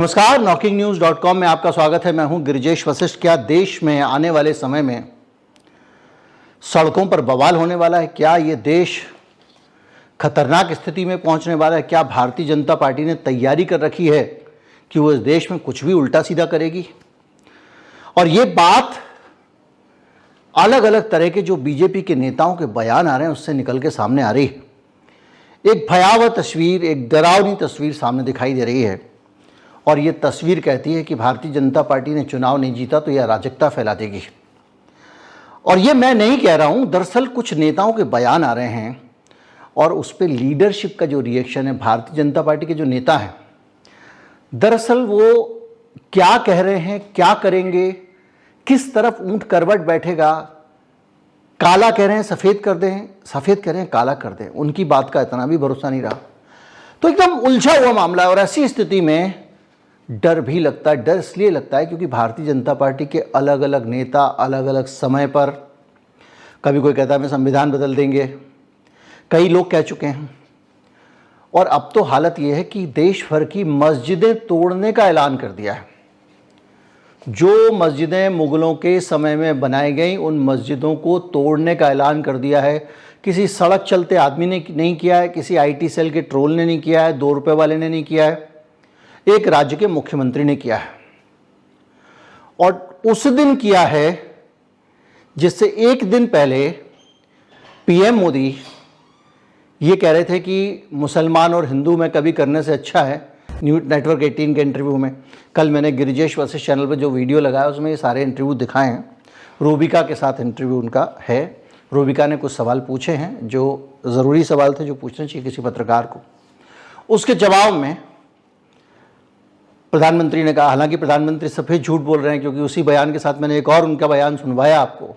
नमस्कार, NockingNews.com में आपका स्वागत है। मैं हूं गिरिजेश वशिष्ठ। क्या देश में आने वाले समय में सड़कों पर बवाल होने वाला है? क्या ये देश खतरनाक स्थिति में पहुंचने वाला है? क्या भारतीय जनता पार्टी ने तैयारी कर रखी है कि वो इस देश में कुछ भी उल्टा सीधा करेगी? और ये बात अलग अलग तरह के जो बीजेपी के नेताओं के बयान आ रहे हैं उससे निकल के सामने आ रही है। एक भयावह तस्वीर, एक डरावनी तस्वीर सामने दिखाई दे रही है और ये तस्वीर कहती है कि भारतीय जनता पार्टी ने चुनाव नहीं जीता तो यह अराजकता फैला देगी। और ये मैं नहीं कह रहा हूँ, दरअसल कुछ नेताओं के बयान आ रहे हैं और उस पर लीडरशिप का जो रिएक्शन है, भारतीय जनता पार्टी के जो नेता हैं, दरअसल वो क्या कह रहे हैं, क्या करेंगे, किस तरफ ऊंट करवट बैठेगा, काला कह रहे हैं सफ़ेद कर दें, सफ़ेद कह रहे हैं काला कर दें, उनकी बात का इतना भी भरोसा नहीं रहा। तो एकदम उलझा हुआ मामला है और ऐसी स्थिति में डर भी लगता है। डर इसलिए लगता है क्योंकि भारतीय जनता पार्टी के अलग अलग नेता अलग अलग समय पर, कभी कोई कहता है मैं संविधान बदल देंगे, कई लोग कह चुके हैं। और अब तो हालत ये है कि देश भर की मस्जिदें तोड़ने का ऐलान कर दिया है। जो मस्जिदें मुगलों के समय में बनाई गई उन मस्जिदों को तोड़ने का ऐलान कर दिया है। किसी सड़क चलते आदमी ने नहीं किया है, किसी IT सेल के ट्रोल ने नहीं किया है, 2 रुपये वाले ने नहीं किया है, एक राज्य के मुख्यमंत्री ने किया है। और उस दिन किया है जिससे एक दिन पहले PM मोदी ये कह रहे थे कि मुसलमान और हिंदू में कभी करने से अच्छा है। न्यूज़ नेटवर्क 18 के इंटरव्यू में, कल मैंने गिरिजेश वशिष्ठ चैनल पर जो वीडियो लगाया उसमें ये सारे इंटरव्यू दिखाए हैं। रूबिका के साथ इंटरव्यू उनका है। रूबिका ने कुछ सवाल पूछे हैं जो ज़रूरी सवाल थे, जो पूछने चाहिए किसी पत्रकार को। उसके जवाब में प्रधानमंत्री ने कहा, हालांकि प्रधानमंत्री सफ़ेद झूठ बोल रहे हैं क्योंकि उसी बयान के साथ मैंने एक और उनका बयान सुनवाया आपको,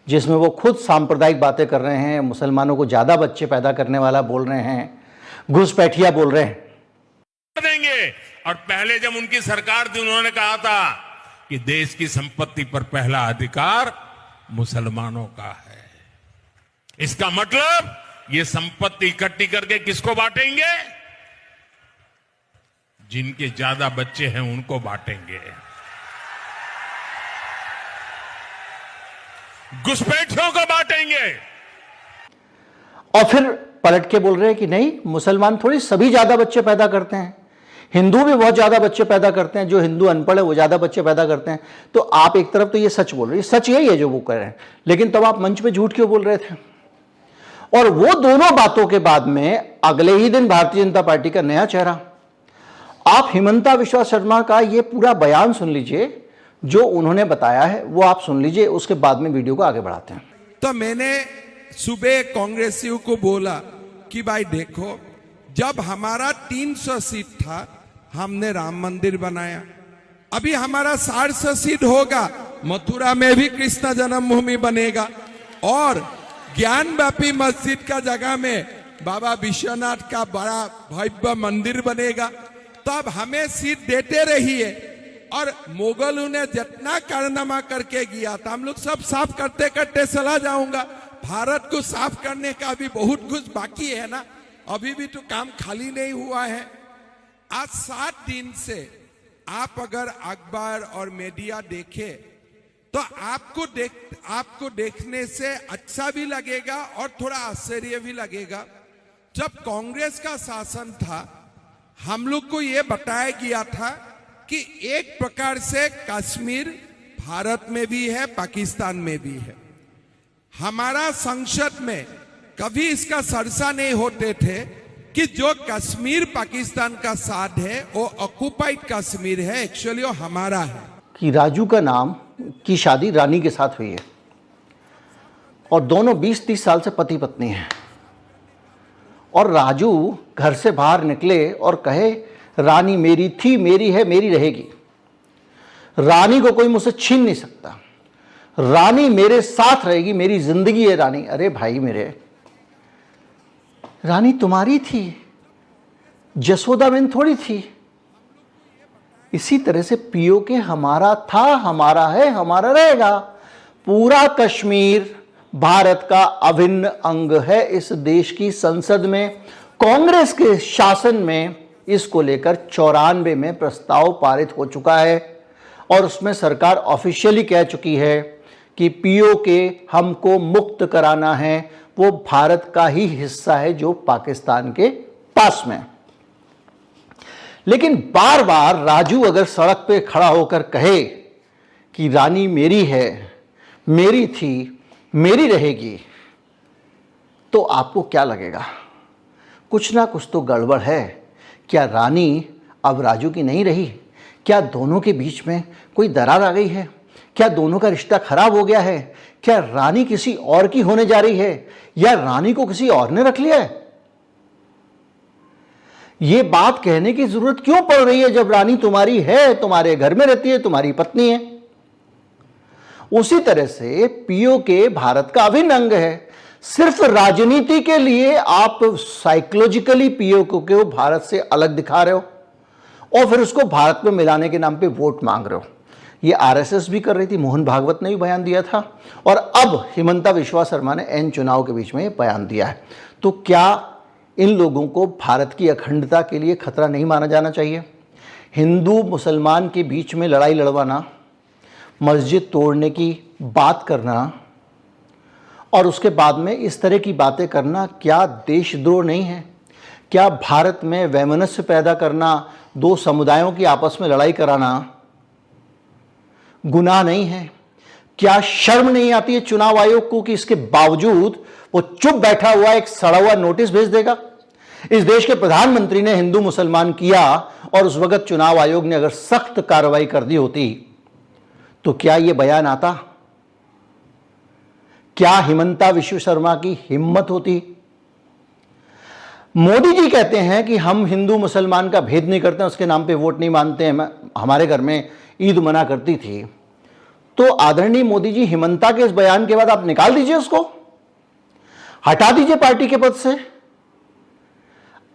जिसमें वो खुद सांप्रदायिक बातें कर रहे हैं, मुसलमानों को ज़्यादा बच्चे पैदा करने वाला बोल रहे हैं, घुसपैठिया बोल रहे हैं। देंगे। और पहले जब उनकी सरकार थी उन्होंने कहा था कि देश की संपत्ति पर पहला अधिकार मुसलमानों का है। इसका मतलब ये संपत्ति इकट्ठी करके किसको बांटेंगे? जिनके ज्यादा बच्चे हैं उनको बांटेंगे। घुसपैठियों को बांटेंगे। और फिर पलट के बोल रहे हैं कि नहीं, मुसलमान थोड़ी सभी ज्यादा बच्चे पैदा करते हैं, हिंदू भी बहुत ज्यादा बच्चे पैदा करते हैं, जो हिंदू अनपढ़ है वो ज्यादा बच्चे पैदा करते हैं। तो आप एक तरफ तो ये सच बोल रहे हैं, सच यही है जो वो कह रहे हैं, लेकिन तब आप मंच पे झूठ क्यों बोल रहे थे? और वो दोनों बातों के बाद में अगले ही दिन भारतीय जनता पार्टी का नया चेहरा, आप हिमंता बिस्वा शर्मा का ये पूरा बयान सुन लीजिए, जो उन्होंने बताया है वो आप सुन लीजिए, उसके बाद में वीडियो को आगे बढ़ाते हैं। तो मैंने सुबह कांग्रेसियों को बोला कि भाई देखो, जब हमारा 300 सीट था हमने राम मंदिर बनाया, अभी हमारा 400 सीट होगा, मथुरा में भी कृष्ण जन्मभूमि बनेगा और ज्ञानव्यापी मस्जिद का जगह में बाबा विश्वनाथ का बड़ा भव्य मंदिर बनेगा। तो अब हमें सीट देते रहिए। और मुगलों ने जितना कारनामा करके गया था, हम लोग सब साफ करते करते चला जाऊंगा। भारत को साफ करने का अभी बहुत कुछ बाकी है ना, अभी भी तो काम खाली नहीं हुआ है। आज 7 दिन से आप अगर अखबार और मीडिया देखे तो आपको देखने से अच्छा भी लगेगा और थोड़ा आश्चर्य भी लगेगा। जब कांग्रेस का शासन था हम लोग को यह बताया गया था कि एक प्रकार से कश्मीर भारत में भी है, पाकिस्तान में भी है। हमारा संसद में कभी इसका चर्चा नहीं होते थे कि जो कश्मीर पाकिस्तान का साथ है वो ऑक्युपाइड कश्मीर है, एक्चुअली वो हमारा है। कि राजू का नाम की शादी रानी के साथ हुई है और दोनों 20-30 साल से पति पत्नी हैं। और राजू घर से बाहर निकले और कहे रानी मेरी थी, मेरी है, मेरी रहेगी, रानी को कोई मुझसे छीन नहीं सकता, रानी मेरे साथ रहेगी, मेरी जिंदगी है रानी। अरे भाई मेरे, रानी तुम्हारी थी, जसोदा बेन थोड़ी थी। इसी तरह से POK हमारा था, हमारा है, हमारा रहेगा। पूरा कश्मीर भारत का अभिन्न अंग है। इस देश की संसद में, कांग्रेस के शासन में इसको लेकर 94 में प्रस्ताव पारित हो चुका है और उसमें सरकार ऑफिशियली कह चुकी है कि पीओके हमको मुक्त कराना है, वो भारत का ही हिस्सा है जो पाकिस्तान के पास में। लेकिन बार बार राजू अगर सड़क पे खड़ा होकर कहे कि रानी मेरी है, मेरी थी, मेरी रहेगी, तो आपको क्या लगेगा? कुछ ना कुछ तो गड़बड़ है। क्या रानी अब राजू की नहीं रही? क्या दोनों के बीच में कोई दरार आ गई है? क्या दोनों का रिश्ता खराब हो गया है? क्या रानी किसी और की होने जा रही है या रानी को किसी और ने रख लिया है? यह बात कहने की जरूरत क्यों पड़ रही है जब रानी तुम्हारी है, तुम्हारे घर में रहती है, तुम्हारी पत्नी है? उसी तरह से पीओके भारत का अभिन्न अंग है। सिर्फ राजनीति के लिए आप साइकोलॉजिकली पीओके को भारत से अलग दिखा रहे हो और फिर उसको भारत में मिलाने के नाम पे वोट मांग रहे हो। ये आरएसएस भी कर रही थी, मोहन भागवत ने भी बयान दिया था और अब हिमंता विश्वा शर्मा ने एन चुनाव के बीच में ये बयान दिया है। तो क्या इन लोगों को भारत की अखंडता के लिए खतरा नहीं माना जाना चाहिए? हिंदू मुसलमान के बीच में लड़ाई लड़वाना, मस्जिद तोड़ने की बात करना और उसके बाद में इस तरह की बातें करना क्या देशद्रोह नहीं है? क्या भारत में वैमनस्य पैदा करना, दो समुदायों की आपस में लड़ाई कराना गुनाह नहीं है? क्या शर्म नहीं आती है चुनाव आयोग को कि इसके बावजूद वो चुप बैठा हुआ एक सड़ा हुआ नोटिस भेज देगा? इस देश के प्रधानमंत्री ने हिंदू मुसलमान किया और उस वक्त चुनाव आयोग ने अगर सख्त कार्रवाई कर दी होती तो क्या यह बयान आता? क्या हिमंता विश्व शर्मा की हिम्मत होती? मोदी जी कहते हैं कि हम हिंदू मुसलमान का भेद नहीं करते हैं, उसके नाम पे वोट नहीं मानते हैं। हमारे घर में ईद मना करती थी। तो आदरणीय मोदी जी, हिमंता के इस बयान के बाद आप निकाल दीजिए, उसको हटा दीजिए पार्टी के पद से।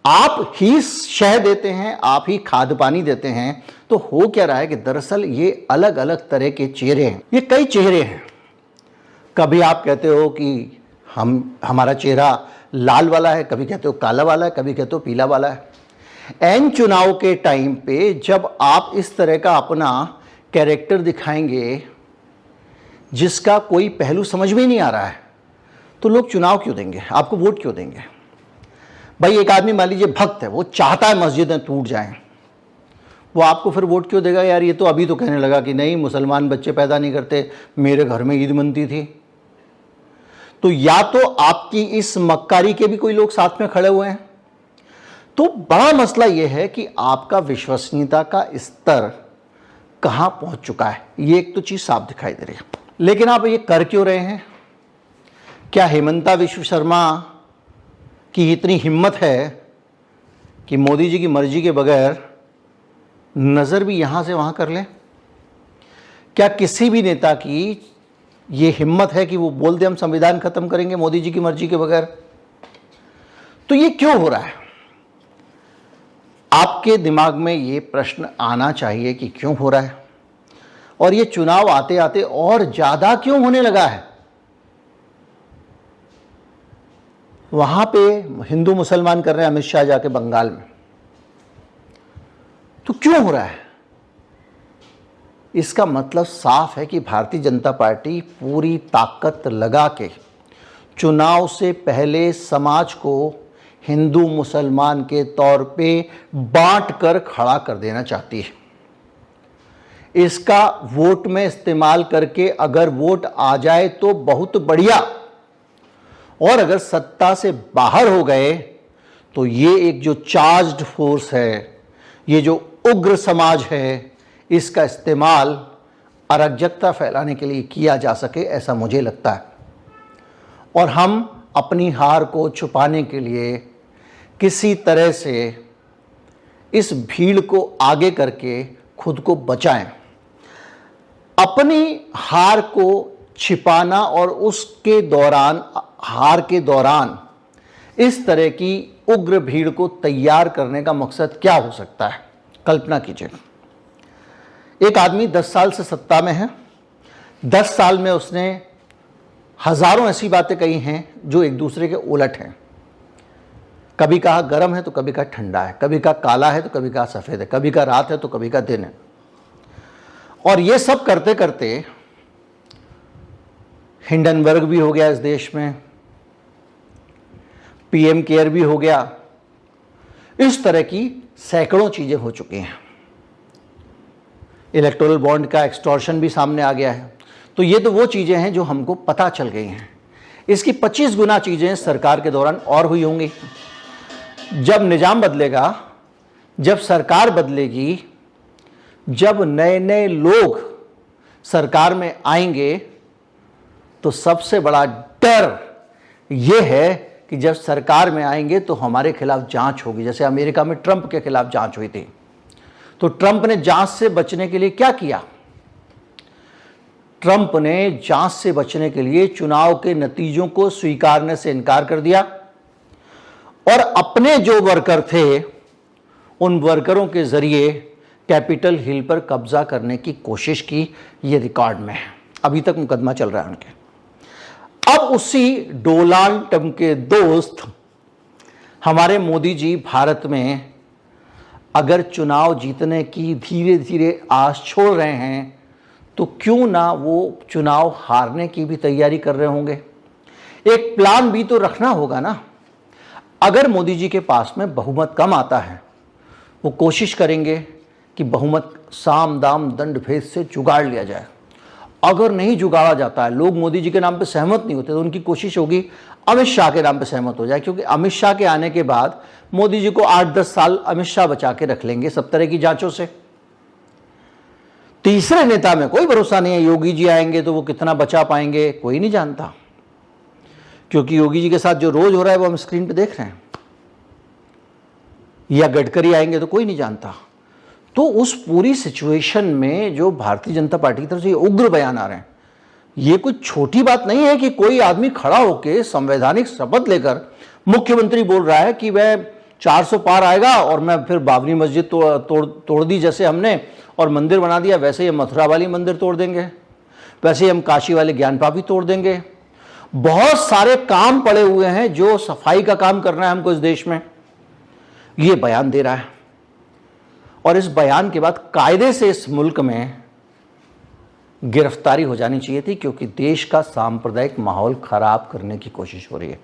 आप ही शह देते हैं, आप ही खाद पानी देते हैं। तो हो क्या रहा है कि दरअसल ये अलग अलग तरह के चेहरे हैं, ये कई चेहरे हैं। कभी आप कहते हो कि हमारा चेहरा लाल वाला है, कभी कहते हो काला वाला है, कभी कहते हो पीला वाला है। एन चुनाव के टाइम पे जब आप इस तरह का अपना कैरेक्टर दिखाएंगे जिसका कोई पहलू समझ में नहीं आ रहा है, तो लोग चुनाव क्यों देंगे, आपको वोट क्यों देंगे? भाई एक आदमी मान लीजिए भक्त है, वो चाहता है मस्जिदें टूट जाएं, वो आपको फिर वोट क्यों देगा? यार ये तो अभी तो कहने लगा कि नहीं मुसलमान बच्चे पैदा नहीं करते, मेरे घर में ईद मनती थी। तो या तो आपकी इस मक्कारी के भी कोई लोग साथ में खड़े हुए हैं। तो बड़ा मसला यह है कि आपका विश्वसनीयता का स्तर कहां पहुंच चुका है, ये एक तो चीज साफ दिखाई दे रही है। लेकिन आप ये कर क्यों रहे हैं? क्या हिमंता विश्व शर्मा की इतनी हिम्मत है कि मोदी जी की मर्जी के बगैर नजर भी यहां से वहां कर ले? क्या किसी भी नेता की ये हिम्मत है कि वो बोल दे हम संविधान खत्म करेंगे मोदी जी की मर्जी के बगैर? तो ये क्यों हो रहा है? आपके दिमाग में ये प्रश्न आना चाहिए कि क्यों हो रहा है और ये चुनाव आते आते और ज्यादा क्यों होने लगा है। वहां पे हिंदू मुसलमान कर रहे हैं अमित शाह जाके बंगाल में, तो क्यों हो रहा है? इसका मतलब साफ है कि भारतीय जनता पार्टी पूरी ताकत लगा के चुनाव से पहले समाज को हिंदू मुसलमान के तौर पे बांट कर खड़ा कर देना चाहती है। इसका वोट में इस्तेमाल करके अगर वोट आ जाए तो बहुत बढ़िया, और अगर सत्ता से बाहर हो गए तो ये एक जो चार्ज्ड फोर्स है, ये जो उग्र समाज है, इसका इस्तेमाल अराजकता फैलाने के लिए किया जा सके, ऐसा मुझे लगता है। और हम अपनी हार को छुपाने के लिए किसी तरह से इस भीड़ को आगे करके खुद को बचाएं। अपनी हार को छिपाना और उसके दौरान, हार के दौरान इस तरह की उग्र भीड़ को तैयार करने का मकसद क्या हो सकता है? कल्पना कीजिए, एक आदमी 10 साल से सत्ता में है, 10 साल में उसने हजारों ऐसी बातें कही हैं जो एक दूसरे के उलट हैं। कभी कहा गर्म है तो कभी कहा ठंडा है, कभी कहा काला है तो कभी कहा सफ़ेद है, कभी कहा रात है तो कभी कहा दिन है। और ये सब करते करते हिंडनबर्ग भी हो गया इस देश में, पीएम केयर भी हो गया, इस तरह की सैकड़ों चीज़ें हो चुकी हैं। इलेक्टोरल बॉन्ड का एक्सटॉर्शन भी सामने आ गया है। तो ये तो वो चीज़ें हैं जो हमको पता चल गई हैं। इसकी 25 गुना चीज़ें सरकार के दौरान और हुई होंगी। जब निजाम बदलेगा, जब सरकार बदलेगी, जब नए नए लोग सरकार में आएंगे, तो सबसे बड़ा डर ये है कि जब सरकार में आएंगे तो हमारे खिलाफ जांच होगी। जैसे अमेरिका में ट्रंप के खिलाफ जांच हुई थी, तो ट्रंप ने जांच से बचने के लिए क्या किया? ट्रंप ने जांच से बचने के लिए चुनाव के नतीजों को स्वीकारने से इनकार कर दिया और अपने जो वर्कर थे उन वर्करों के जरिए कैपिटल हिल पर कब्जा करने की कोशिश की। ये रिकॉर्ड में है, अभी तक मुकदमा चल रहा है उनके। अब उसी डोनाल्ड ट्रंप के दोस्त हमारे मोदी जी भारत में अगर चुनाव जीतने की धीरे धीरे आस छोड़ रहे हैं, तो क्यों ना वो चुनाव हारने की भी तैयारी कर रहे होंगे। एक प्लान भी तो रखना होगा ना। अगर मोदी जी के पास में बहुमत कम आता है, वो कोशिश करेंगे कि बहुमत साम दाम दंड भेद से जुगाड़ लिया जाए। अगर नहीं जुगाड़ा जाता है, लोग मोदी जी के नाम पे सहमत नहीं होते, तो उनकी कोशिश होगी अमित शाह के नाम पे सहमत हो जाए, क्योंकि अमित शाह के आने के बाद मोदी जी को 8-10 साल अमित शाह बचा के रख लेंगे सब तरह की जांचों से। तीसरे नेता में कोई भरोसा नहीं है। योगी जी आएंगे तो वो कितना बचा पाएंगे, कोई नहीं जानता, क्योंकि योगी जी के साथ जो रोज हो रहा है वो हम स्क्रीन पे देख रहे हैं। या गडकरी आएंगे तो कोई नहीं जानता। तो उस पूरी सिचुएशन में जो भारतीय जनता पार्टी की तरफ से उग्र बयान आ रहे हैं, ये कुछ छोटी बात नहीं है कि कोई आदमी खड़ा होकर संवैधानिक शपथ लेकर मुख्यमंत्री बोल रहा है कि वह 400 पार आएगा और मैं फिर बाबरी मस्जिद तोड़ दी जैसे हमने और मंदिर बना दिया, वैसे ही हम मथुरा वाली मंदिर तोड़ देंगे, वैसे ही हम काशी वाले ज्ञानपापी तोड़ देंगे। बहुत सारे काम पड़े हुए हैं जो सफाई का काम करना है हमको इस देश में, ये बयान दे रहा है। और इस बयान के बाद कायदे से इस मुल्क में गिरफ्तारी हो जानी चाहिए थी, क्योंकि देश का सांप्रदायिक माहौल खराब करने की कोशिश हो रही है।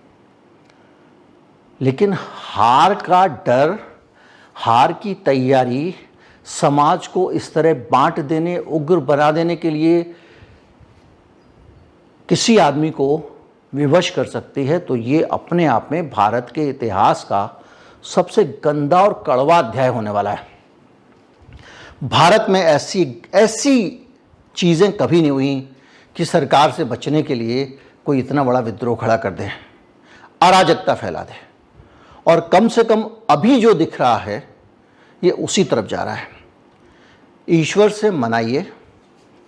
लेकिन हार का डर, हार की तैयारी समाज को इस तरह बांट देने, उग्र बना देने के लिए किसी आदमी को विवश कर सकती है, तो ये अपने आप में भारत के इतिहास का सबसे गंदा और कड़वा अध्याय होने वाला है। भारत में ऐसी चीज़ें कभी नहीं हुई कि सरकार से बचने के लिए कोई इतना बड़ा विद्रोह खड़ा कर दे, अराजकता फैला दे। और कम से कम अभी जो दिख रहा है ये उसी तरफ जा रहा है। ईश्वर से मनाइए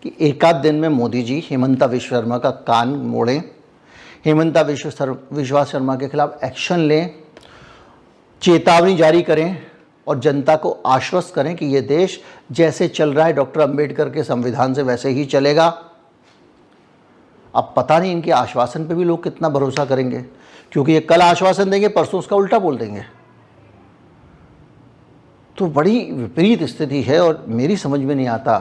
कि एकाध दिन में मोदी जी हेमंता विश्व शर्मा का कान मोड़ें, हेमंता विश्व शर्मा के खिलाफ एक्शन लें, चेतावनी जारी करें और जनता को आश्वस्त करें कि ये देश जैसे चल रहा है डॉक्टर अंबेडकर के संविधान से वैसे ही चलेगा। अब पता नहीं इनके आश्वासन पे भी लोग कितना भरोसा करेंगे, क्योंकि ये कल आश्वासन देंगे, परसों उसका उल्टा बोल देंगे। तो बड़ी विपरीत स्थिति है और मेरी समझ में नहीं आता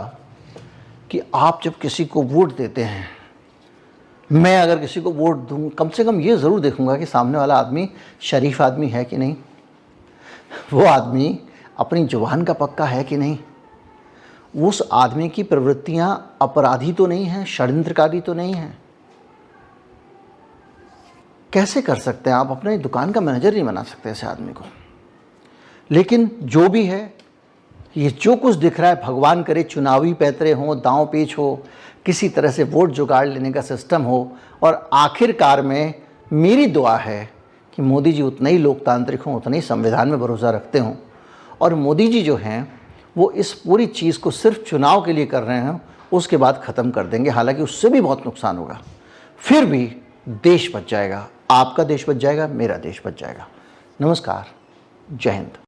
कि आप जब किसी को वोट देते हैं, मैं अगर किसी को वोट दूं, कम से कम ये ज़रूर देखूंगा कि सामने वाला आदमी शरीफ आदमी है कि नहीं, वो आदमी अपनी जुबान का पक्का है कि नहीं, उस आदमी की प्रवृत्तियां अपराधी तो नहीं है, षड्यंत्रकारी तो नहीं है। कैसे कर सकते हैं आप? अपने दुकान का मैनेजर नहीं बना सकते ऐसे आदमी को। लेकिन जो भी है, ये जो कुछ दिख रहा है, भगवान करे चुनावी पैतरे हों, दांव पेच हो, किसी तरह से वोट जुगाड़ लेने का सिस्टम हो, और आखिरकार में मेरी दुआ है कि मोदी जी उतने ही लोकतांत्रिक हों, उतने ही संविधान में भरोसा रखते हों, और मोदी जी जो हैं वो इस पूरी चीज़ को सिर्फ चुनाव के लिए कर रहे हैं, उसके बाद ख़त्म कर देंगे। हालांकि उससे भी बहुत नुकसान होगा, फिर भी देश बच जाएगा, आपका देश बच जाएगा, मेरा देश बच जाएगा। नमस्कार, जय हिंद।